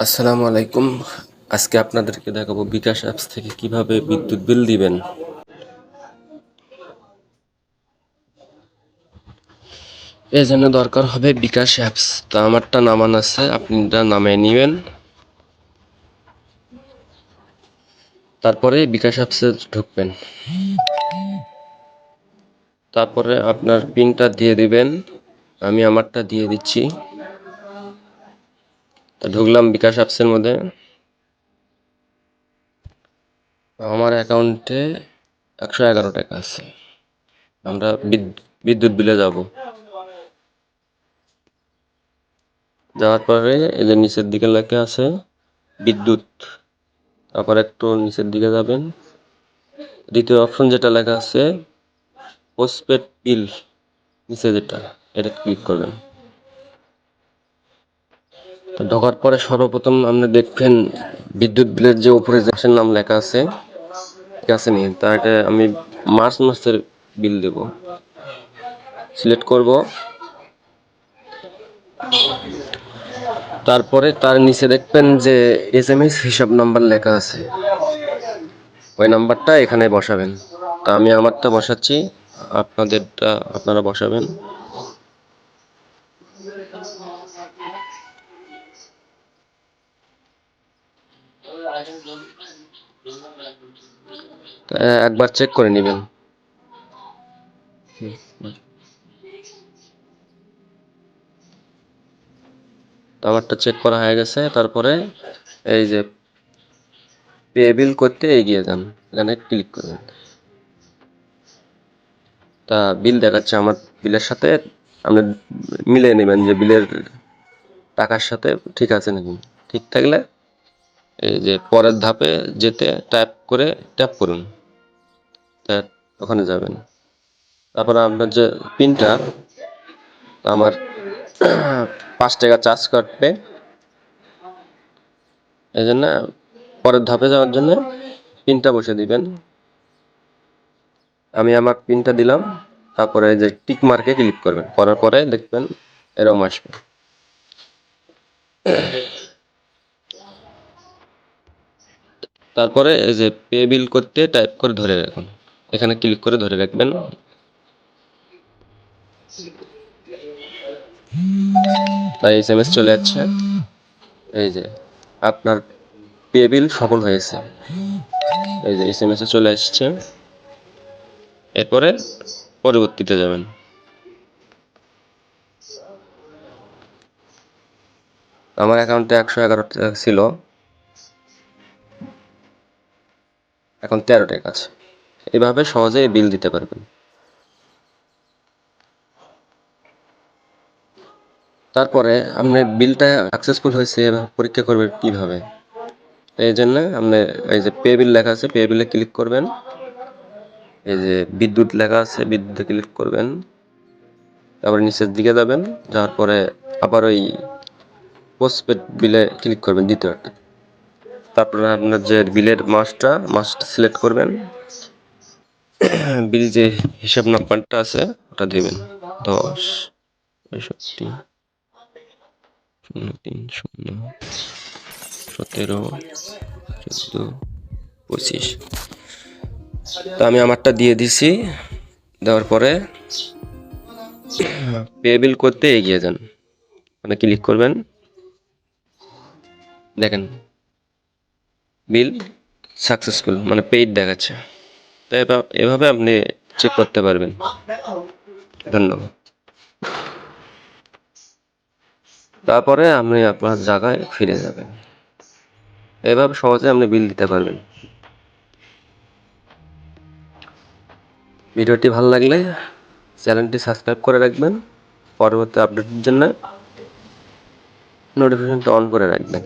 আসসালামু আলাইকুম। আজকে আপনাদেরকে দেখাবো বিকাশ অ্যাপস থেকে কিভাবে বিদ্যুৎ বিল দিবেন। এর জন্য দরকার হবে বিকাশ অ্যাপস। তো আমারটা নামানো আছে, আপনারা নামিয়ে নেবেন। তারপরে বিকাশ অ্যাপসে ঢুকবেন। তারপরে আপনার পিনটা দিয়ে দিবেন। আমি আমারটা দিয়ে দিচ্ছি। তা ঢুকলাম বিকাশ অ্যাপসের মধ্যে। আমার অ্যাকাউন্টে 111 টাকা আছে। আমরা বিদ্যুৎ বিলে যাব। যাওয়ার পরে এই যে নিচের দিকে লেখা আছে বিদ্যুৎ, তারপর একটু নিচের দিকে যাবেন। দ্বিতীয় অপশন যেটা লেখা আছে পোস্টপেড বিল, নিচে যেটা, এটা ক্লিক করবেন। তো ঢোকার পরে সর্বপ্রথম আপনি দেখবেন বিদ্যুৎ বিলের যে উপরে যে নাম লেখা আছে, ঠিক আছে নি? তার এটা আমি মার্চ মাসের বিল দেব, সিলেক্ট করব। তারপরে তার নিচে দেখবেন যে এসএমএস হিসাব নাম্বার লেখা আছে, ওই নাম্বারটা এখানে বসাবেন। তা আমি আমারটা বসাচ্ছি, আপনাদেরটা আপনারা বসাবেন। একবার চেক করে নেবেন। তো আমারটা চেক করা হয়ে গেছে। তারপরে এই যে পে বিল করতে এগিয়ে যান, এখানে ক্লিক করবেন। তা বিল দেখাচ্ছে, আমার বিলের সাথে আপনি মিলিয়ে নেবেন যে বিলের টাকার সাথে ঠিক আছে নাকি। ঠিক থাকলে এই যে পরের ধাপে যেতে ট্যাপ করুন, তা ওখানে যাবেন। তারপরে আপনার যে পিনটা, আমার 5 টাকা চার্জ কাটবে, এই জন্য পরের ধাপে যাওয়ার জন্য পিনটা বসে দিবেন। আমি আমার পিনটা দিলাম, তারপরে এই যে টিক মার্কে ক্লিক করবেন, করার পরে দেখবেন এরকম আসবে। তারপরে এই যে পে বিল করতে টাইপ করে ধরে রাখুন, এখানে ক্লিক করে ধরে রাখবেন। তাই এসএমএস চলে যাচ্ছে, এই যে আপনার পে বিল সফল হয়েছে, এই যে এসএমএস এ চলে আসছে। এরপরে পরবর্তীতে যাবেন। আমার অ্যাকাউন্টে 111 টাকা ছিল, এখন 13 টাকা আছে। এভাবে সহজেই বিল দিতে পারবেন। তারপরে আপনার বিলটা সাকসেসফুল হয়েছে পরীক্ষা করবেন কিভাবে। এই জন্য আপনি এই যে পে বিল লেখা আছে, পে বিলে ক্লিক করবেন। এই যে বিদ্যুৎ লেখা আছে, বিদ্যুতে ক্লিক করবেন। তারপরে নিচের দিকে যাবেন, যাওয়ার পরে আবার ওই পোস্টপেড বিলে ক্লিক করবেন দ্বিতীয়টা। তারপরে আপনার যে বিলের মাসটা সিলেক্ট করবেন। বিল যে হিসাব নাম্বারটা আছে ওটা দিবেন, 10-65-0-17-14-25। তা আমি আমারটা দিয়ে দিছি। দেওয়ার পরে পে বিল করতে এগিয়ে যান, মানে ক্লিক করবেন। দেখেন বিল সাকসেসফুল, মানে পেইড দেখাচ্ছে। তো এভাবে আপনি চেক করতে পারবেন। ধন্যবাদ। তারপরে আপনি আপনার জায়গায় ফিরে যাবেন। এভাবে সহজে আপনি বিল দিতে পারবেন। ভিডিওটি ভালো লাগলে চ্যানেলটি সাবস্ক্রাইব করে রাখবেন, পরবর্তী আপডেটের জন্য নোটিফিকেশনটা অন করে রাখবেন।